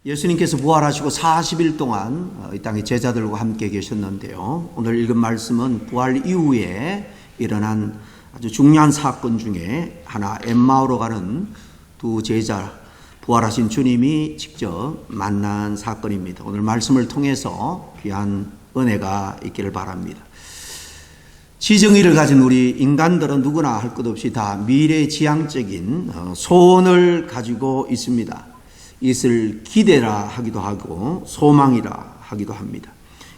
예수님께서 부활하시고 40일 동안 이 땅에 제자들과 함께 계셨는데요. 오늘 읽은 말씀은 부활 이후에 일어난 아주 중요한 사건 중에 하나, 엠마오로 가는 두 제자, 부활하신 주님이 직접 만난 사건입니다. 오늘 말씀을 통해서 귀한 은혜가 있기를 바랍니다. 지정의를 가진 우리 인간들은 누구나 할 것 없이 다 미래지향적인 소원을 가지고 있습니다. 이것을 기대라 하기도 하고 소망이라 하기도 합니다.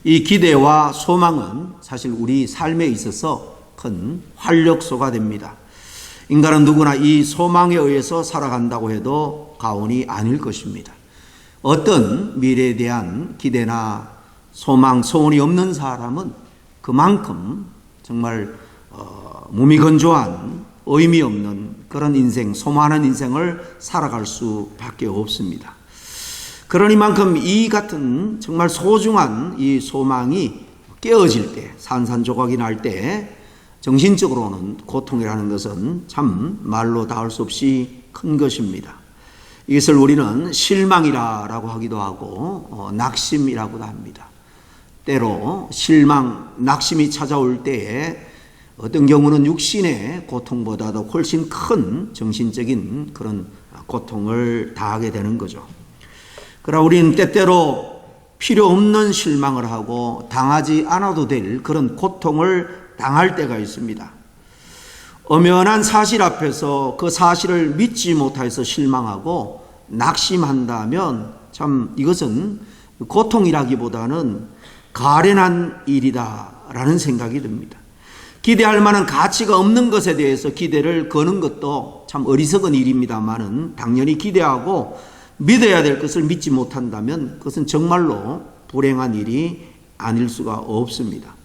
이 기대와 소망은 사실 우리 삶에 있어서 큰 활력소가 됩니다. 인간은 누구나 이 소망에 의해서 살아간다고 해도 과언이 아닐 것입니다. 어떤 미래에 대한 기대나 소망, 소원이 없는 사람은 그만큼 정말 무미건조한 의미 없는 그런 인생, 소망하는 인생을 살아갈 수밖에 없습니다. 그러니만큼 이 같은 정말 소중한 이 소망이 깨어질 때, 산산조각이 날 때 정신적으로는 고통이라는 것은 참 말로 닿을 수 없이 큰 것입니다. 이것을 우리는 실망이라고 하기도 하고 낙심이라고도 합니다. 때로 실망, 낙심이 찾아올 때에 어떤 경우는 육신의 고통보다도 훨씬 큰 정신적인 그런 고통을 당하게 되는 거죠. 그러나 우리는 때때로 필요 없는 실망을 하고 당하지 않아도 될 그런 고통을 당할 때가 있습니다. 엄연한 사실 앞에서 그 사실을 믿지 못해서 실망하고 낙심한다면 참 이것은 고통이라기보다는 가련한 일이다라는 생각이 듭니다. 기대할 만한 가치가 없는 것에 대해서 기대를 거는 것도 참 어리석은 일입니다만은 당연히 기대하고 믿어야 될 것을 믿지 못한다면 그것은 정말로 불행한 일이 아닐 수가 없습니다.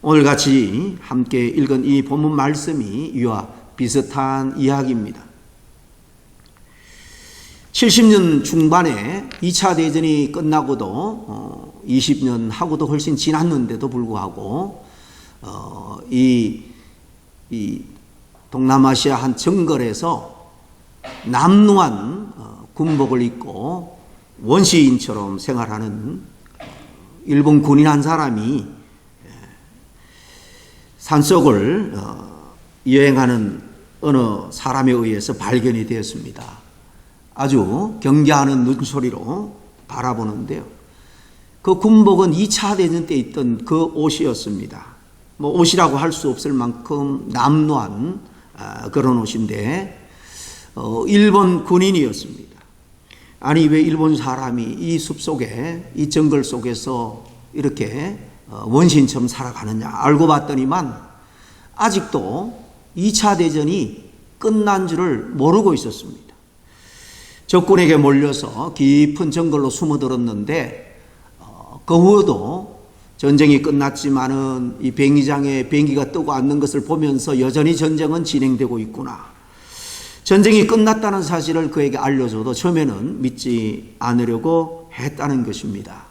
오늘 같이 함께 읽은 이 본문 말씀이 이와 비슷한 이야기입니다. 70년 중반에 2차 대전이 끝나고도 20년 하고도 훨씬 지났는데도 불구하고 이 동남아시아 한 정글에서 남루한 군복을 입고 원시인처럼 생활하는 일본 군인 한 사람이 산속을 여행하는 어느 사람에 의해서 발견이 되었습니다. 아주 경계하는 눈소리로 바라보는데요. 그 군복은 2차 대전 때 있던 그 옷이었습니다. 옷이라고 할 수 없을 만큼 남루한 그런 옷인데 일본 군인이었습니다. 아니 왜 일본 사람이 이 숲속에 이 정글 속에서 이렇게 원시인처럼 살아가느냐 알고 봤더니만 아직도 2차 대전이 끝난 줄을 모르고 있었습니다. 적군에게 몰려서 깊은 정글로 숨어들었는데 그 후에도 전쟁이 끝났지만은 이 비행기장에 비행기가 뜨고 앉는 것을 보면서 여전히 전쟁은 진행되고 있구나. 전쟁이 끝났다는 사실을 그에게 알려줘도 처음에는 믿지 않으려고 했다는 것입니다.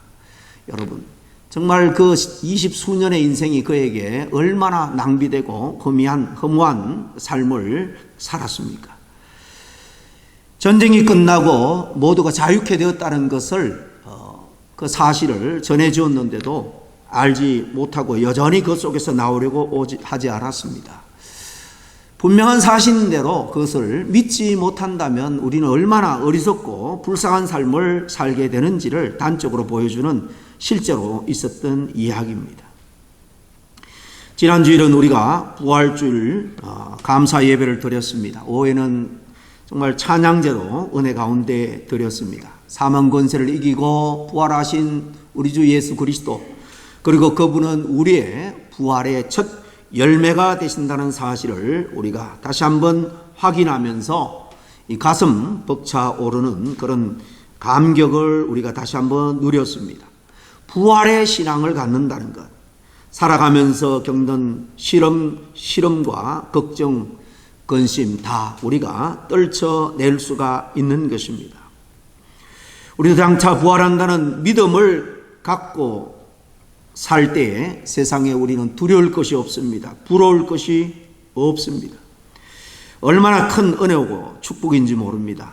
여러분, 정말 그 20수년의 인생이 그에게 얼마나 낭비되고 허무한 삶을 살았습니까? 전쟁이 끝나고 모두가 자유케 되었다는 것을 그 사실을 전해주었는데도 알지 못하고 여전히 그 속에서 나오려고 하지 않았습니다. 분명한 사실대로 그것을 믿지 못한다면 우리는 얼마나 어리석고 불쌍한 삶을 살게 되는지를 단적으로 보여주는 실제로 있었던 이야기입니다. 지난 주일은 우리가 부활주일 감사 예배를 드렸습니다. 오후에는 정말 찬양제로 은혜 가운데 드렸습니다. 사망 권세를 이기고 부활하신 우리 주 예수 그리스도, 그리고 그분은 우리의 부활의 첫 열매가 되신다는 사실을 우리가 다시 한번 확인하면서 이 가슴 벅차오르는 그런 감격을 우리가 다시 한번 누렸습니다. 부활의 신앙을 갖는다는 것, 살아가면서 겪는 시름과 걱정, 근심 다 우리가 떨쳐낼 수가 있는 것입니다. 우리도 장차 부활한다는 믿음을 갖고 살 때에 세상에 우리는 두려울 것이 없습니다. 부러울 것이 없습니다. 얼마나 큰 은혜고 축복인지 모릅니다.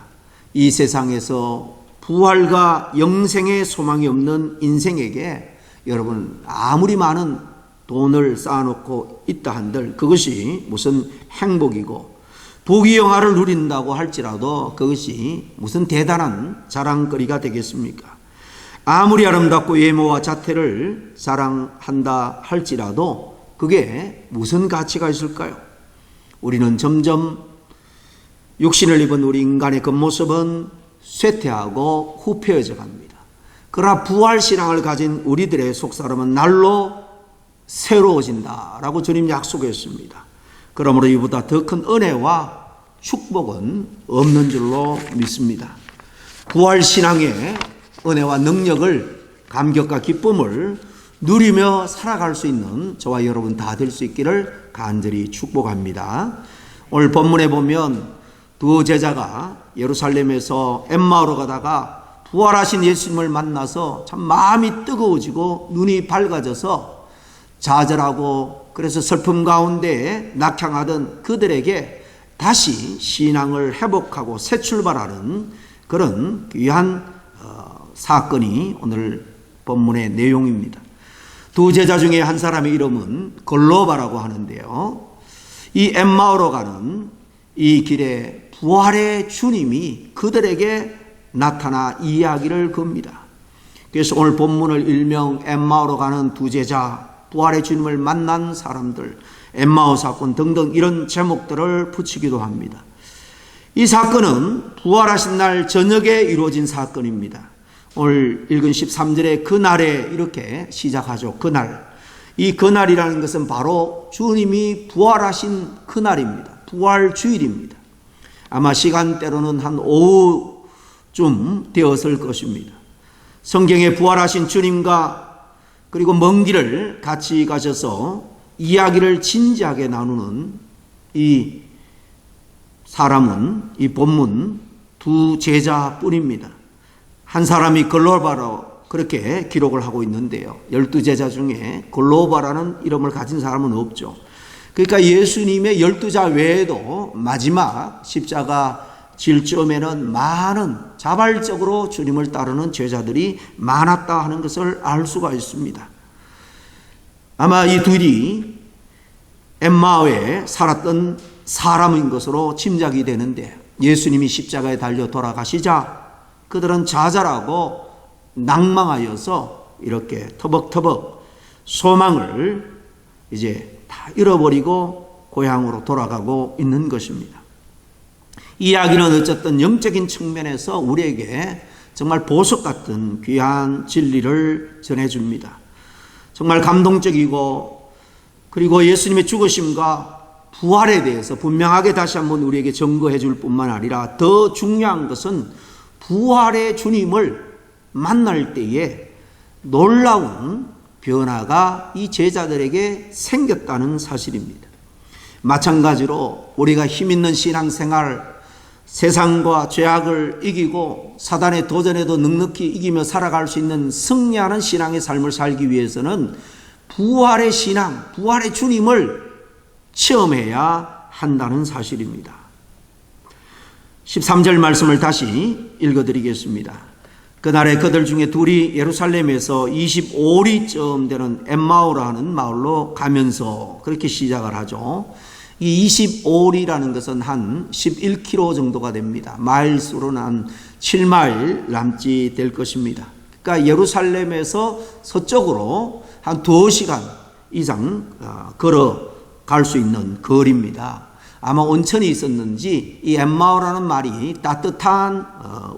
이 세상에서 부활과 영생의 소망이 없는 인생에게 여러분 아무리 많은 돈을 쌓아놓고 있다 한들 그것이 무슨 행복이고 부귀영화를 누린다고 할지라도 그것이 무슨 대단한 자랑거리가 되겠습니까? 아무리 아름답고 외모와 자태를 자랑한다 할지라도 그게 무슨 가치가 있을까요? 우리는 점점 육신을 입은 우리 인간의 겉모습은 쇠퇴하고 후패해져 갑니다. 그러나 부활신앙을 가진 우리들의 속사람은 날로 새로워진다라고 주님 약속했습니다. 그러므로 이보다 더 큰 은혜와 축복은 없는 줄로 믿습니다. 부활신앙의 은혜와 능력을 감격과 기쁨을 누리며 살아갈 수 있는 저와 여러분 다 될 수 있기를 간절히 축복합니다. 오늘 본문에 보면 두 제자가 예루살렘에서 엠마오로 가다가 부활하신 예수님을 만나서 참 마음이 뜨거워지고 눈이 밝아져서 좌절하고 그래서 슬픔 가운데 낙향하던 그들에게 다시 신앙을 회복하고 새 출발하는 그런 귀한 사건이 오늘 본문의 내용입니다. 두 제자 중에 한 사람의 이름은 골로바라고 하는데요. 이 엠마오로 가는 이 길에 부활의 주님이 그들에게 나타나 이야기를 겁니다. 그래서 오늘 본문을 일명 엠마오로 가는 두 제자, 부활의 주님을 만난 사람들, 엠마오 사건 등등 이런 제목들을 붙이기도 합니다. 이 사건은 부활하신 날 저녁에 이루어진 사건입니다. 오늘 읽은 13절에 그날에 이렇게 시작하죠. 그날. 이 그날이라는 것은 바로 주님이 부활하신 그날입니다. 부활 주일입니다. 아마 시간대로는 한 오후쯤 되었을 것입니다. 성경에 부활하신 주님과 그리고 먼 길을 같이 가셔서 이야기를 진지하게 나누는 이 사람은 이 본문 두 제자뿐입니다. 한 사람이 글로바로 그렇게 기록을 하고 있는데요. 12제자 중에 글로바라는 이름을 가진 사람은 없죠. 그러니까 예수님의 12자 외에도 마지막 십자가 질 즈음에는 많은 자발적으로 주님을 따르는 제자들이 많았다 하는 것을 알 수가 있습니다. 아마 이 둘이 엠마오에 살았던 사람인 것으로 짐작이 되는데 예수님이 십자가에 달려 돌아가시자 그들은 좌절하고 낭망하여서 이렇게 터벅터벅 소망을 이제 다 잃어버리고 고향으로 돌아가고 있는 것입니다. 이 이야기는 어쨌든 영적인 측면에서 우리에게 정말 보석 같은 귀한 진리를 전해줍니다. 정말 감동적이고 그리고 예수님의 죽으심과 부활에 대해서 분명하게 다시 한번 우리에게 증거해 줄 뿐만 아니라 더 중요한 것은 부활의 주님을 만날 때에 놀라운 변화가 이 제자들에게 생겼다는 사실입니다. 마찬가지로 우리가 힘있는 신앙생활, 세상과 죄악을 이기고 사단의 도전에도 넉넉히 이기며 살아갈 수 있는 승리하는 신앙의 삶을 살기 위해서는 부활의 신앙, 부활의 주님을 체험해야 한다는 사실입니다. 13절 말씀을 다시 읽어드리겠습니다. 그날에 그들 중에 둘이 예루살렘에서 25리쯤 되는 엠마오라 하는 마을로 가면서 그렇게 시작을 하죠. 이 25리라는 것은 한 11km 정도가 됩니다. 마일수로는 한 7마일 남짓 될 것입니다. 그러니까 예루살렘에서 서쪽으로 한 2시간 이상 걸어갈 수 있는 거리입니다. 아마 온천이 있었는지 이 엠마오라는 말이 따뜻한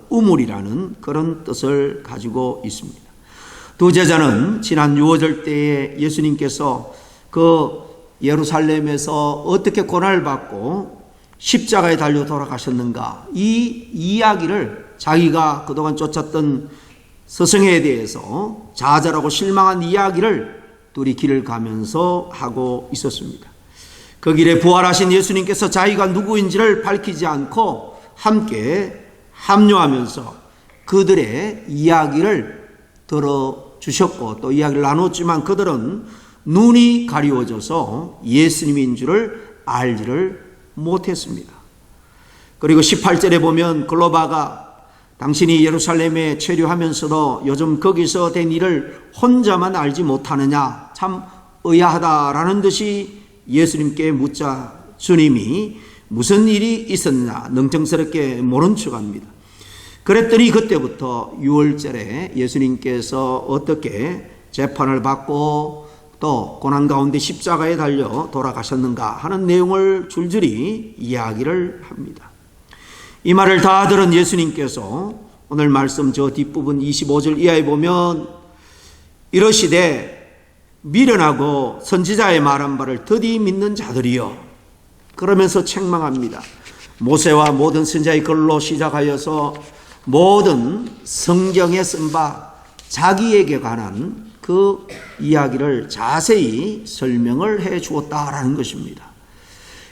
우물이라는 그런 뜻을 가지고 있습니다. 두 제자는 지난 유월절 때에 예수님께서 그 예루살렘에서 어떻게 고난을 받고 십자가에 달려 돌아가셨는가 이 이야기를 자기가 그동안 쫓았던 스승에 대해서 좌절하고 실망한 이야기를 둘이 길을 가면서 하고 있었습니다. 그 길에 부활하신 예수님께서 자기가 누구인지를 밝히지 않고 함께 합류하면서 그들의 이야기를 들어주셨고 또 이야기를 나눴지만 그들은 눈이 가리워져서 예수님인 줄을 알지를 못했습니다. 그리고 18절에 보면 글로바가 당신이 예루살렘에 체류하면서도 요즘 거기서 된 일을 혼자만 알지 못하느냐? 참 의아하다라는 듯이 예수님께 묻자 주님이 무슨 일이 있었느냐 능청스럽게 모른 척합니다. 그랬더니 그때부터 6월절에 예수님께서 어떻게 재판을 받고 또 고난 가운데 십자가에 달려 돌아가셨는가 하는 내용을 줄줄이 이야기를 합니다. 이 말을 다 들은 예수님께서 오늘 말씀 저 뒷부분 25절 이하에 보면 이러시되 미련하고 선지자의 말한 바를 더디 믿는 자들이여, 그러면서 책망합니다. 모세와 모든 선지자의 글로 시작하여서 모든 성경에 쓴 바 자기에게 관한 그 이야기를 자세히 설명을 해 주었다라는 것입니다.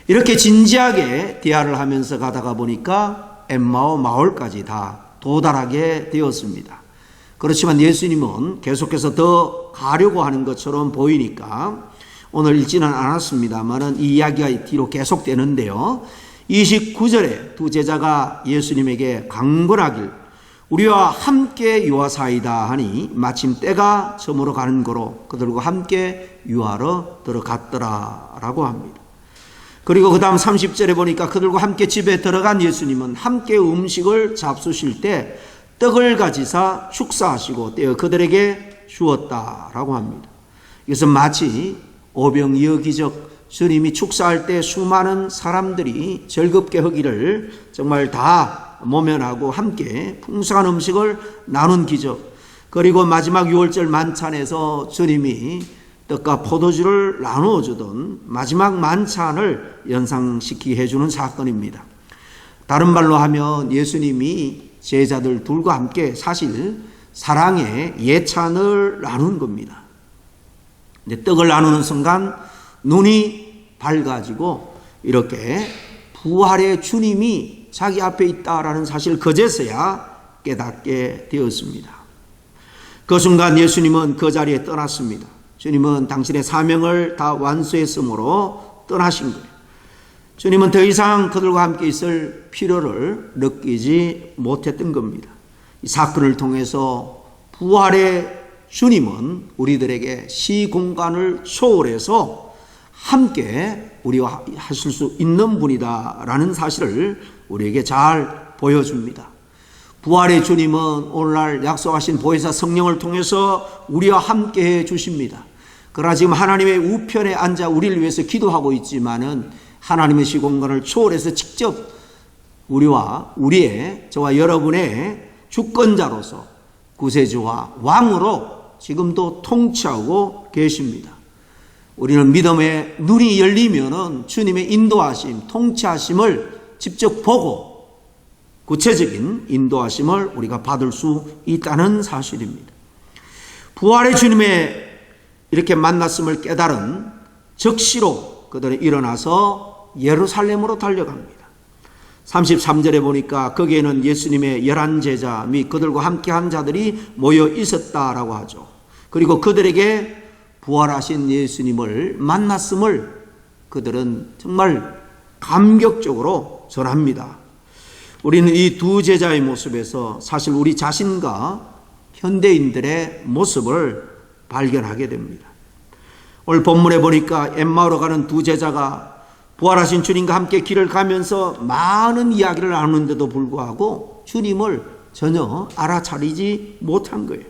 이렇게 진지하게 대화를 하면서 가다가 보니까 엠마오 마을까지 다 도달하게 되었습니다. 그렇지만 예수님은 계속해서 더 가려고 하는 것처럼 보이니까 오늘 읽지는 않았습니다만은 이 이야기가 뒤로 계속되는데요. 29절에 두 제자가 예수님에게 강권하길 우리와 함께 유하사이다 하니 마침 때가 저물어 가는 거로 그들과 함께 유하러 들어갔더라라고 합니다. 그리고 그 다음 30절에 보니까 그들과 함께 집에 들어간 예수님은 함께 음식을 잡수실 때 떡을 가지사 축사하시고 떼어 그들에게 주었다라고 합니다. 이것은 마치 오병이어기적 주님이 축사할 때 수많은 사람들이 즐겁게 하기를 정말 다 모면하고 함께 풍성한 음식을 나눈 기적, 그리고 마지막 6월절 만찬에서 주님이 떡과 포도주를 나누어 주던 마지막 만찬을 연상시키게 해주는 사건입니다. 다른 말로 하면 예수님이 제자들 둘과 함께 사실 사랑의 예찬을 나눈 겁니다. 이제 떡을 나누는 순간 눈이 밝아지고 이렇게 부활의 주님이 자기 앞에 있다라는 사실을 그제서야 깨닫게 되었습니다. 그 순간 예수님은 그 자리에 떠났습니다. 주님은 당신의 사명을 다 완수했으므로 떠나신 거예요. 주님은 더 이상 그들과 함께 있을 필요를 느끼지 못했던 겁니다. 이 사건을 통해서 부활의 주님은 우리들에게 시공간을 초월해서 함께 우리와 하실 수 있는 분이다라는 사실을 우리에게 잘 보여줍니다. 부활의 주님은 오늘날 약속하신 보혜사 성령을 통해서 우리와 함께 해 주십니다. 그러나 지금 하나님의 우편에 앉아 우리를 위해서 기도하고 있지만은 하나님의 시공간을 초월해서 직접 저와 여러분의 주권자로서 구세주와 왕으로 지금도 통치하고 계십니다. 우리는 믿음의 눈이 열리면은 주님의 인도하심, 통치하심을 직접 보고 구체적인 인도하심을 우리가 받을 수 있다는 사실입니다. 부활의 주님의 이렇게 만났음을 깨달은 즉시로 그들은 일어나서 예루살렘으로 달려갑니다. 33절에 보니까 거기에는 예수님의 11제자 및 그들과 함께한 자들이 모여 있었다라고 하죠. 그리고 그들에게 부활하신 예수님을 만났음을 그들은 정말 감격적으로 전합니다. 우리는 이 두 제자의 모습에서 사실 우리 자신과 현대인들의 모습을 발견하게 됩니다. 오늘 본문에 보니까 엠마오로 가는 두 제자가 부활하신 주님과 함께 길을 가면서 많은 이야기를 나누는데도 불구하고 주님을 전혀 알아차리지 못한 거예요.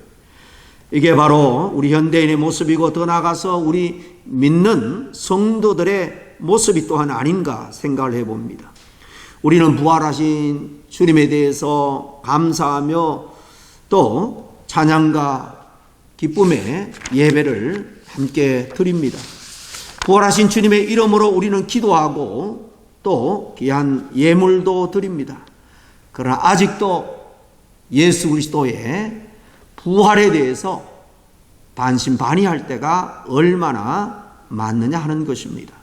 이게 바로 우리 현대인의 모습이고 더 나아가서 우리 믿는 성도들의 모습이 또한 아닌가 생각을 해봅니다. 우리는 부활하신 주님에 대해서 감사하며 또 찬양과 기쁨의 예배를 함께 드립니다. 부활하신 주님의 이름으로 우리는 기도하고 또 귀한 예물도 드립니다. 그러나 아직도 예수 그리스도의 부활에 대해서 반신반의할 때가 얼마나 많느냐 하는 것입니다.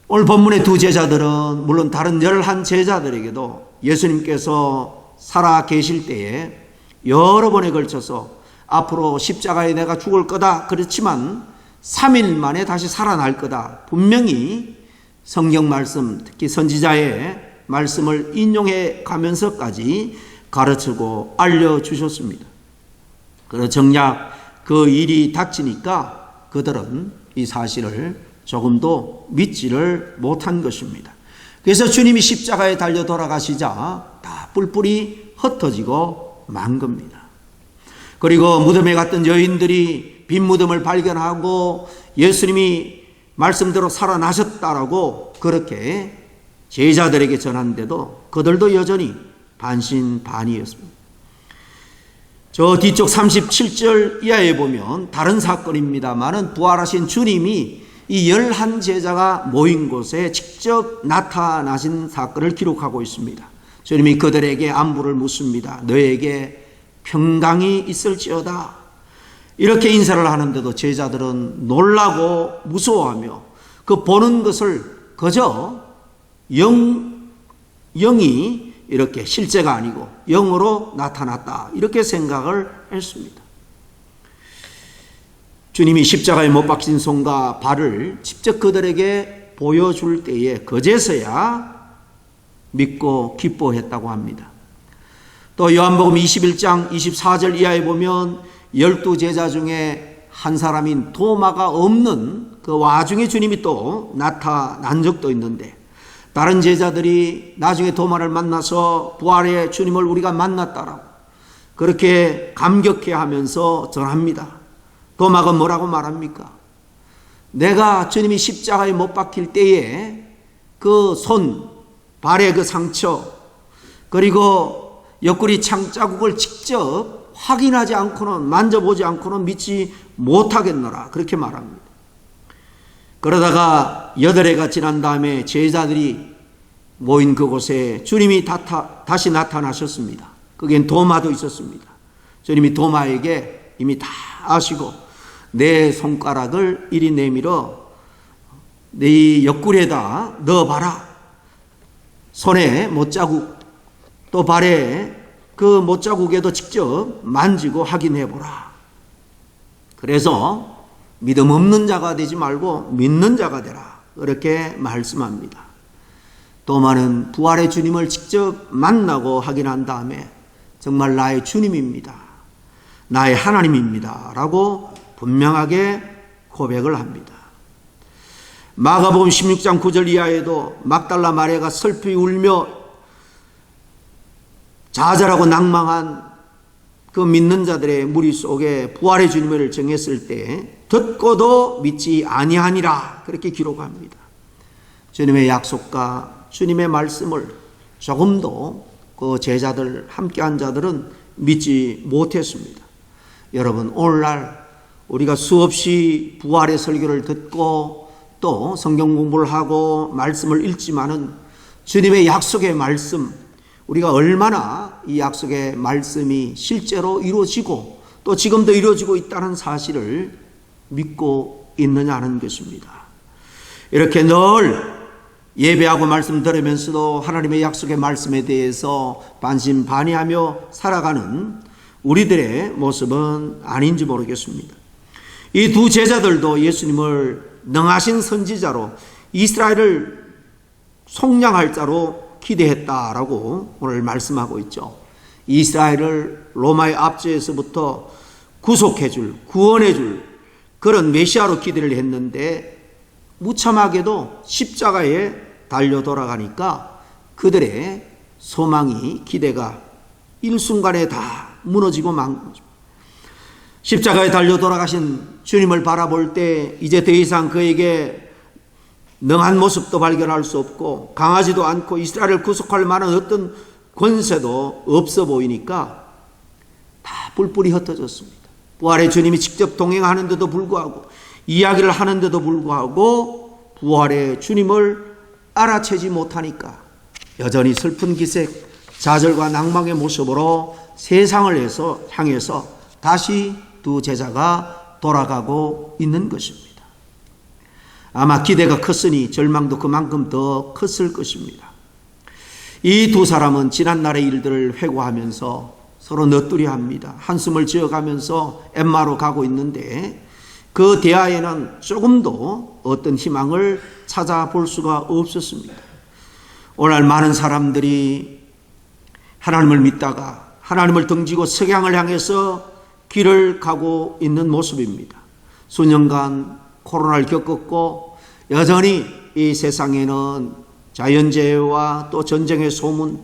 오늘 본문의 두 제자들은 물론 다른 11제자들에게도 예수님께서 살아 계실 때에 여러 번에 걸쳐서 앞으로 십자가에 내가 죽을 거다, 그렇지만 3일 만에 다시 살아날 거다, 분명히 성경 말씀, 특히 선지자의 말씀을 인용해 가면서까지 가르치고 알려주셨습니다. 그래서 정작 그 일이 닥치니까 그들은 이 사실을 조금도 믿지를 못한 것입니다. 그래서 주님이 십자가에 달려 돌아가시자 다 뿔뿔이 흩어지고 만 겁니다. 그리고 무덤에 갔던 여인들이 빈 무덤을 발견하고 예수님이 말씀대로 살아나셨다라고 그렇게 제자들에게 전하는데도 그들도 여전히 반신반의였습니다. 저 뒤쪽 37절 이하에 보면 다른 사건입니다만은 부활하신 주님이 이 11제자가 모인 곳에 직접 나타나신 사건을 기록하고 있습니다. 주님이 그들에게 안부를 묻습니다. 너에게 평강이 있을지어다. 이렇게 인사를 하는데도 제자들은 놀라고 무서워하며 그 보는 것을 그저 영이 이렇게 실제가 아니고 영으로 나타났다 이렇게 생각을 했습니다. 주님이 십자가에 못 박힌 손과 발을 직접 그들에게 보여줄 때에 그제서야 믿고 기뻐했다고 합니다. 또 요한복음 21장 24절 이하에 보면 12제자 중에 한 사람인 도마가 없는 그 와중에 주님이 또 나타난 적도 있는데 다른 제자들이 나중에 도마를 만나서 부활의 주님을 우리가 만났다라고 그렇게 감격해하면서 전합니다. 도마가 뭐라고 말합니까? 내가 주님이 십자가에 못 박힐 때에 그 손, 발의 그 상처 그리고 옆구리 창자국을 직접 확인하지 않고는 만져보지 않고는 믿지 못하겠노라 그렇게 말합니다. 그러다가 8해가 지난 다음에 제자들이 모인 그곳에 주님이 다시 나타나셨습니다. 거기엔 도마도 있었습니다. 주님이 도마에게 이미 다 아시고 내 손가락을 이리 내밀어 네 옆구리에다 넣어봐라. 손에 못자국 또 발에 그 못자국에도 직접 만지고 확인해보라. 그래서 믿음 없는 자가 되지 말고 믿는 자가 되라. 그렇게 말씀합니다. 도마는 부활의 주님을 직접 만나고 확인한 다음에 정말 나의 주님입니다. 나의 하나님입니다. 라고 분명하게 고백을 합니다. 마가복음 16장 9절 이하에도 막달라 마리아가 슬피 울며 좌절하고 낭망한 그 믿는 자들의 무리 속에 부활의 주님을 정했을 때 듣고도 믿지 아니하니라 그렇게 기록합니다. 주님의 약속과 주님의 말씀을 조금도 그 제자들 함께한 자들은 믿지 못했습니다. 여러분 오늘날 우리가 수없이 부활의 설교를 듣고 또 성경 공부를 하고 말씀을 읽지만은 주님의 약속의 말씀 우리가 얼마나 이 약속의 말씀이 실제로 이루어지고 또 지금도 이루어지고 있다는 사실을 믿고 있느냐는 것입니다. 이렇게 늘 예배하고 말씀 들으면서도 하나님의 약속의 말씀에 대해서 반신반의하며 살아가는 우리들의 모습은 아닌지 모르겠습니다. 이 두 제자들도 예수님을 능하신 선지자로 이스라엘을 속량할 자로 기대했다라고 오늘 말씀하고 있죠. 이스라엘을 로마의 압제에서부터 구속해줄, 구원해줄 그런 메시아로 기대를 했는데 무참하게도 십자가에 달려 돌아가니까 그들의 소망이 기대가 일순간에 다 무너지고 만 거죠. 십자가에 달려 돌아가신 주님을 바라볼 때 이제 더 이상 그에게 능한 모습도 발견할 수 없고 강하지도 않고 이스라엘을 구속할 만한 어떤 권세도 없어 보이니까 다 뿔뿔이 흩어졌습니다. 부활의 주님이 직접 동행하는데도 불구하고 이야기를 하는데도 불구하고 부활의 주님을 알아채지 못하니까 여전히 슬픈 기색, 좌절과 낭망의 모습으로 세상을 향해서 다시 두 제자가 돌아가고 있는 것입니다. 아마 기대가 컸으니 절망도 그만큼 더 컸을 것입니다. 이 두 사람은 지난날의 일들을 회고하면서 서로 너뚜리합니다. 한숨을 지어가면서 엠마로 가고 있는데 그 대화에는 조금도 어떤 희망을 찾아볼 수가 없었습니다. 오늘 많은 사람들이 하나님을 믿다가 하나님을 등지고 석양을 향해서 길을 가고 있는 모습입니다. 수년간 코로나를 겪었고 여전히 이 세상에는 자연재해와 또 전쟁의 소문,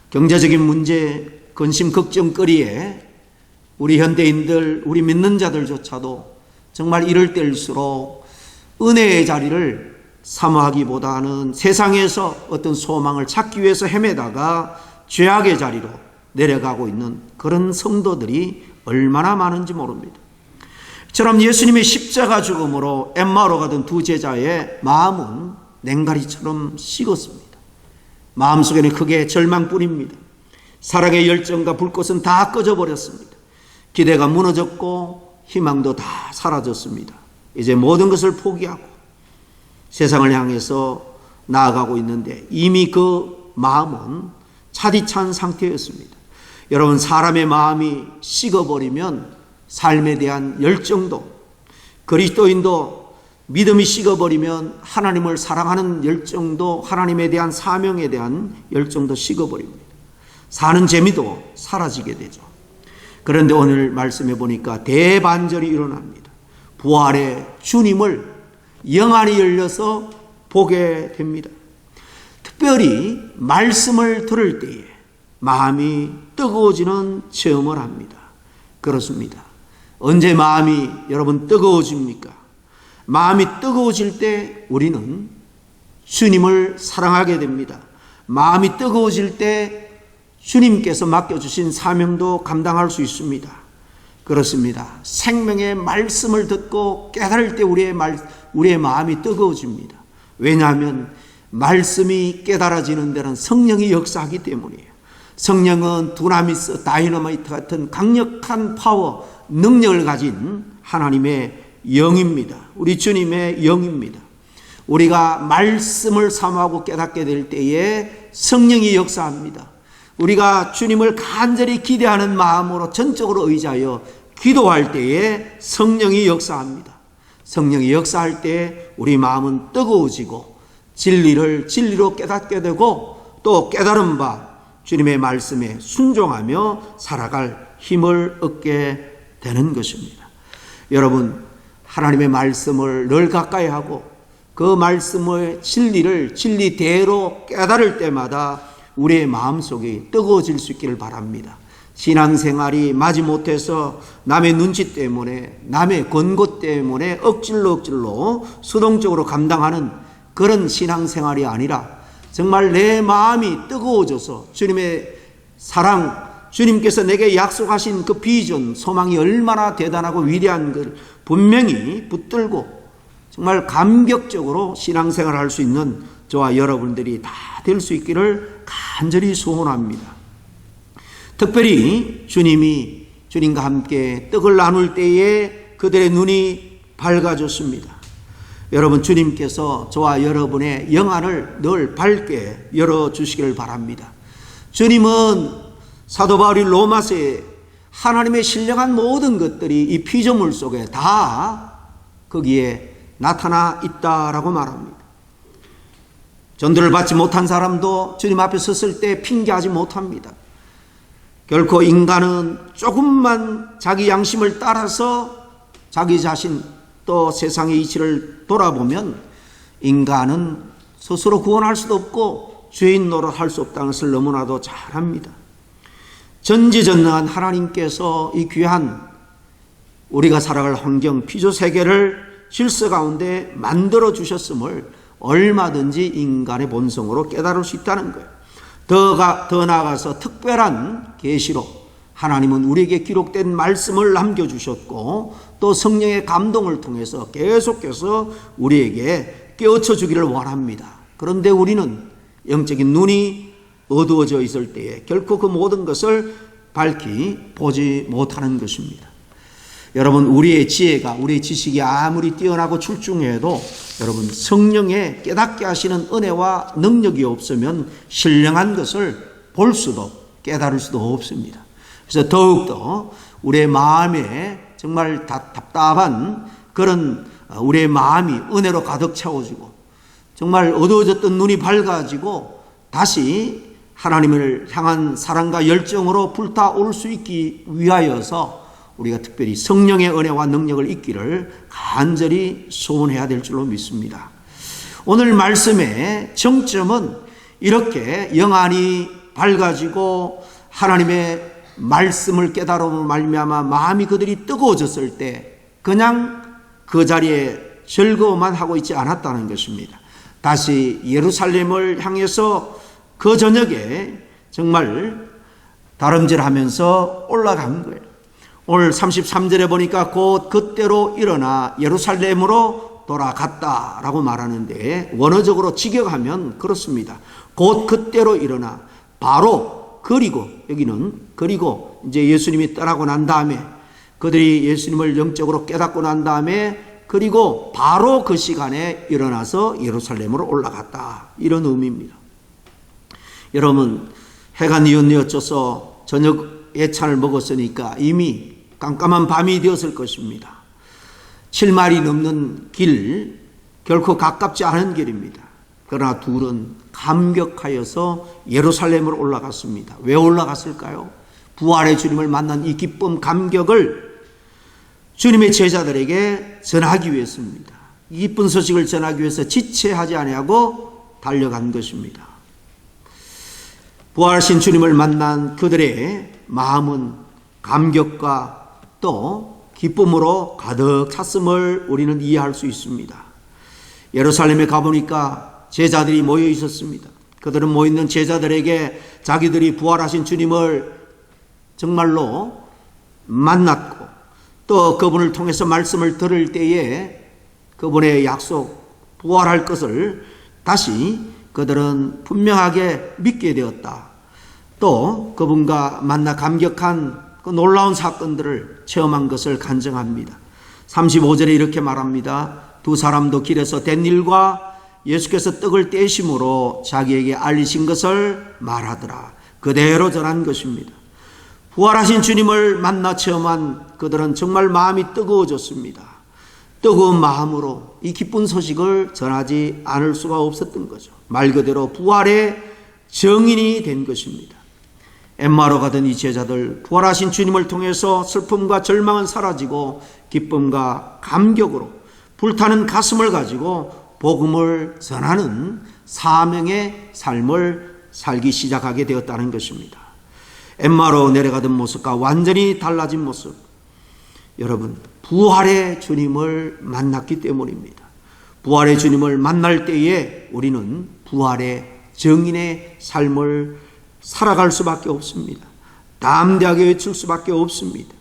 경제적인 문제, 근심 걱정거리에 우리 현대인들, 우리 믿는 자들조차도 정말 이럴 때일수록 은혜의 자리를 사모하기보다는 세상에서 어떤 소망을 찾기 위해서 헤매다가 죄악의 자리로 내려가고 있는 그런 성도들이 얼마나 많은지 모릅니다. 처럼 예수님의 십자가 죽음으로 엠마오로 가던 두 제자의 마음은 냉가리처럼 식었습니다. 마음속에는 크게 절망뿐입니다. 사랑의 열정과 불꽃은 다 꺼져버렸습니다. 기대가 무너졌고 희망도 다 사라졌습니다. 이제 모든 것을 포기하고 세상을 향해서 나아가고 있는데 이미 그 마음은 차디찬 상태였습니다. 여러분, 사람의 마음이 식어버리면 삶에 대한 열정도, 그리스도인도 믿음이 식어버리면 하나님을 사랑하는 열정도, 하나님에 대한 사명에 대한 열정도 식어버립니다. 사는 재미도 사라지게 되죠. 그런데 오늘 말씀해 보니까 대반전이 일어납니다. 부활의 주님을 영안이 열려서 보게 됩니다. 특별히 말씀을 들을 때에 마음이 뜨거워지는 체험을 합니다. 그렇습니다. 언제 마음이 여러분 뜨거워집니까? 마음이 뜨거워질 때 우리는 주님을 사랑하게 됩니다. 마음이 뜨거워질 때 주님께서 맡겨주신 사명도 감당할 수 있습니다. 그렇습니다. 생명의 말씀을 듣고 깨달을 때 우리의 마음이 뜨거워집니다. 왜냐하면 말씀이 깨달아지는 데는 성령이 역사하기 때문이에요. 성령은 두나미스, 다이너마이트 같은 강력한 파워, 능력을 가진 하나님의 영입니다. 우리 주님의 영입니다. 우리가 말씀을 사모하고 깨닫게 될 때에 성령이 역사합니다. 우리가 주님을 간절히 기대하는 마음으로 전적으로 의지하여 기도할 때에 성령이 역사합니다. 성령이 역사할 때 우리 마음은 뜨거워지고 진리를 진리로 깨닫게 되고 또 깨달은 바 주님의 말씀에 순종하며 살아갈 힘을 얻게 되는 것입니다. 여러분, 하나님의 말씀을 늘 가까이 하고 그 말씀의 진리를 진리대로 깨달을 때마다 우리의 마음속이 뜨거워질 수 있기를 바랍니다. 신앙생활이 마지못해서 남의 눈치 때문에 남의 권고 때문에 억질로 수동적으로 감당하는 그런 신앙생활이 아니라 정말 내 마음이 뜨거워져서 주님의 사랑, 주님께서 내게 약속하신 그 비전, 소망이 얼마나 대단하고 위대한 걸 분명히 붙들고 정말 감격적으로 신앙생활을 할 수 있는 저와 여러분들이 다 될 수 있기를 간절히 소원합니다. 특별히 주님과 함께 떡을 나눌 때에 그들의 눈이 밝아졌습니다. 여러분, 주님께서 저와 여러분의 영안을 늘 밝게 열어주시기를 바랍니다. 주님은 사도 바울이 로마서에 하나님의 신령한 모든 것들이 이 피조물 속에 다 거기에 나타나 있다라고 말합니다. 전도를 받지 못한 사람도 주님 앞에 섰을 때 핑계하지 못합니다. 결코 인간은 조금만 자기 양심을 따라서 자기 자신 또 세상의 이치를 돌아보면 인간은 스스로 구원할 수도 없고 죄인 노릇할 수 없다는 것을 너무나도 잘 압니다. 전지전능한 하나님께서 이 귀한 우리가 살아갈 환경, 피조 세계를 질서 가운데 만들어 주셨음을 얼마든지 인간의 본성으로 깨달을 수 있다는 거예요. 더 나아가서 특별한 계시로 하나님은 우리에게 기록된 말씀을 남겨주셨고 또 성령의 감동을 통해서 계속해서 우리에게 깨우쳐 주기를 원합니다. 그런데 우리는 영적인 눈이 어두워져 있을 때에 결코 그 모든 것을 밝히 보지 못하는 것입니다. 여러분, 우리의 지혜가, 우리의 지식이 아무리 뛰어나고 출중해도 여러분, 성령의 깨닫게 하시는 은혜와 능력이 없으면 신령한 것을 볼 수도 깨달을 수도 없습니다. 그래서 더욱더 우리의 마음에 정말 답답한 그런 우리의 마음이 은혜로 가득 채워지고 정말 어두워졌던 눈이 밝아지고 다시 하나님을 향한 사랑과 열정으로 불타오를 수 있기 위하여서 우리가 특별히 성령의 은혜와 능력을 잊기를 간절히 소원해야 될 줄로 믿습니다. 오늘 말씀의 정점은 이렇게 영안이 밝아지고 하나님의 말씀을 깨달음으로 말미암아 마음이 그들이 뜨거워졌을 때 그냥 그 자리에 즐거워만 하고 있지 않았다는 것입니다. 다시 예루살렘을 향해서 그 저녁에 정말 다름질하면서 올라간 거예요. 오늘 33절에 보니까 곧 그때로 일어나 예루살렘으로 돌아갔다라고 말하는데 원어적으로 직역하면 그렇습니다. 곧 그때로 일어나 바로 그리고 여기는 그리고 이제 예수님이 떠나고 난 다음에 그들이 예수님을 영적으로 깨닫고 난 다음에 그리고 바로 그 시간에 일어나서 예루살렘으로 올라갔다 이런 의미입니다. 여러분 해가 뉘엿뉘엿져서 저녁 예찬을 먹었으니까 이미 깜깜한 밤이 되었을 것입니다. 7마일이 넘는 길 결코 가깝지 않은 길입니다. 그러나 둘은 감격하여서 예루살렘으로 올라갔습니다. 왜 올라갔을까요? 부활의 주님을 만난 이 기쁨 감격을 주님의 제자들에게 전하기 위해서입니다. 이 기쁜 소식을 전하기 위해서 지체하지 아니하고 달려간 것입니다. 부활하신 주님을 만난 그들의 마음은 감격과 또 기쁨으로 가득 찼음을 우리는 이해할 수 있습니다. 예루살렘에 가보니까 제자들이 모여 있었습니다. 그들은 모여있는 제자들에게 자기들이 부활하신 주님을 정말로 만났고 또 그분을 통해서 말씀을 들을 때에 그분의 약속, 부활할 것을 다시 그들은 분명하게 믿게 되었다. 또 그분과 만나 감격한 그 놀라운 사건들을 체험한 것을 간증합니다. 35절에 이렇게 말합니다. 두 사람도 길에서 된 일과 예수께서 떡을 떼심으로 자기에게 알리신 것을 말하더라. 그대로 전한 것입니다. 부활하신 주님을 만나 체험한 그들은 정말 마음이 뜨거워졌습니다. 뜨거운 마음으로 이 기쁜 소식을 전하지 않을 수가 없었던 거죠. 말 그대로 부활의 증인이 된 것입니다. 엠마오로 가던 이 제자들 부활하신 주님을 통해서 슬픔과 절망은 사라지고 기쁨과 감격으로 불타는 가슴을 가지고 복음을 전하는 사명의 삶을 살기 시작하게 되었다는 것입니다. 엠마오로 내려가던 모습과 완전히 달라진 모습, 여러분 부활의 주님을 만났기 때문입니다. 부활의 주님을 만날 때에 우리는 부활의 증인의 삶을 살아갈 수밖에 없습니다. 담대하게 외칠 수밖에 없습니다.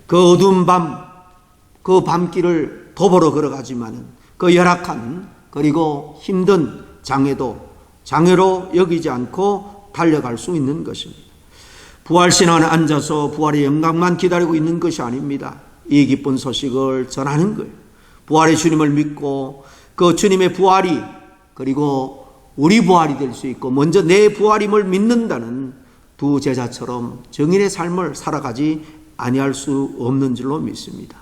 그 어두운 밤, 그 밤길을 도보로 걸어가지만은 그 열악한 그리고 힘든 장애로 여기지 않고 달려갈 수 있는 것입니다. 부활신앙은 앉아서 부활의 영광만 기다리고 있는 것이 아닙니다. 이 기쁜 소식을 전하는 거예요. 부활의 주님을 믿고 그 주님의 부활이 그리고 우리 부활이 될 수 있고 먼저 내 부활임을 믿는다는 두 제자처럼 증인의 삶을 살아가지 아니할 수 없는 줄로 믿습니다.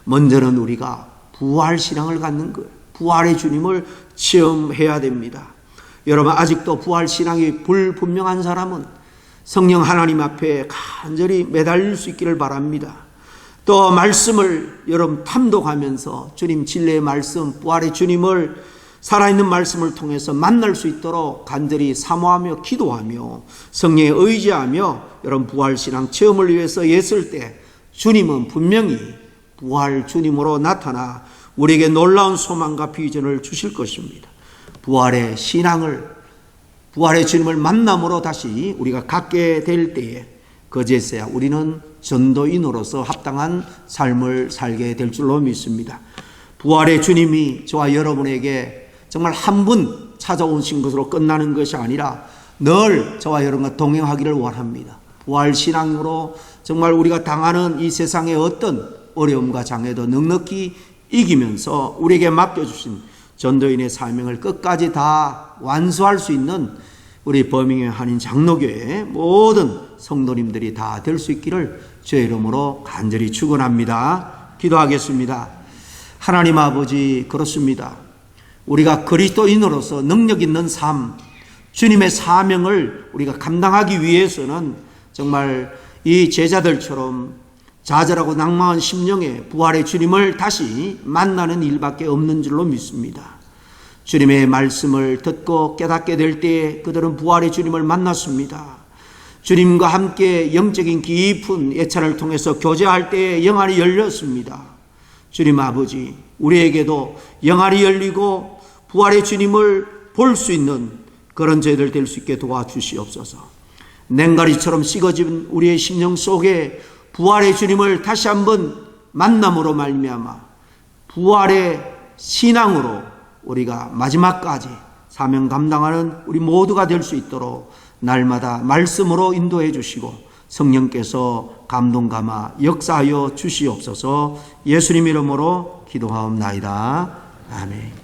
먼저는 우리가 부활 신앙을 갖는 거예요. 부활의 주님을 체험해야 됩니다. 여러분 아직도 부활 신앙이 불분명한 사람은 성령 하나님 앞에 간절히 매달릴 수 있기를 바랍니다. 또 말씀을 여러분 탐독하면서 주님 진리의 말씀, 부활의 주님을 살아있는 말씀을 통해서 만날 수 있도록 간절히 사모하며 기도하며 성령에 의지하며 여러분 부활신앙 체험을 위해서 애쓸 때 주님은 분명히 부활 주님으로 나타나 우리에게 놀라운 소망과 비전을 주실 것입니다. 부활의 신앙을 부활의 주님을 만남으로 다시 우리가 갖게 될 때에 그제서야 우리는 전도인으로서 합당한 삶을 살게 될 줄로 믿습니다. 부활의 주님이 저와 여러분에게 정말 한 분 찾아오신 것으로 끝나는 것이 아니라 늘 저와 여러분과 동행하기를 원합니다. 부활 신앙으로 정말 우리가 당하는 이 세상의 어떤 어려움과 장애도 넉넉히 이기면서 우리에게 맡겨주신 전도인의 사명을 끝까지 다 완수할 수 있는 우리 버밍엄 한인 장로교회 모든 성도님들이 다 될 수 있기를 주의 이름으로 간절히 축원합니다. 기도하겠습니다. 하나님 아버지, 그렇습니다. 우리가 그리스도인으로서 능력 있는 삶, 주님의 사명을 우리가 감당하기 위해서는 정말 이 제자들처럼 좌절하고 낭망한 심령에 부활의 주님을 다시 만나는 일밖에 없는 줄로 믿습니다. 주님의 말씀을 듣고 깨닫게 될 때에 그들은 부활의 주님을 만났습니다. 주님과 함께 영적인 깊은 예찬을 통해서 교제할 때에 영안이 열렸습니다. 주님 아버지, 우리에게도 영안이 열리고 부활의 주님을 볼 수 있는 그런 저희들 될 수 있게 도와주시옵소서. 냉가리처럼 식어진 우리의 심령 속에 부활의 주님을 다시 한번 만남으로 말미암아 부활의 신앙으로 우리가 마지막까지 사명 감당하는 우리 모두가 될 수 있도록 날마다 말씀으로 인도해 주시고 성령께서 감동 감아 역사하여 주시옵소서. 예수님 이름으로 기도하옵나이다. 아멘.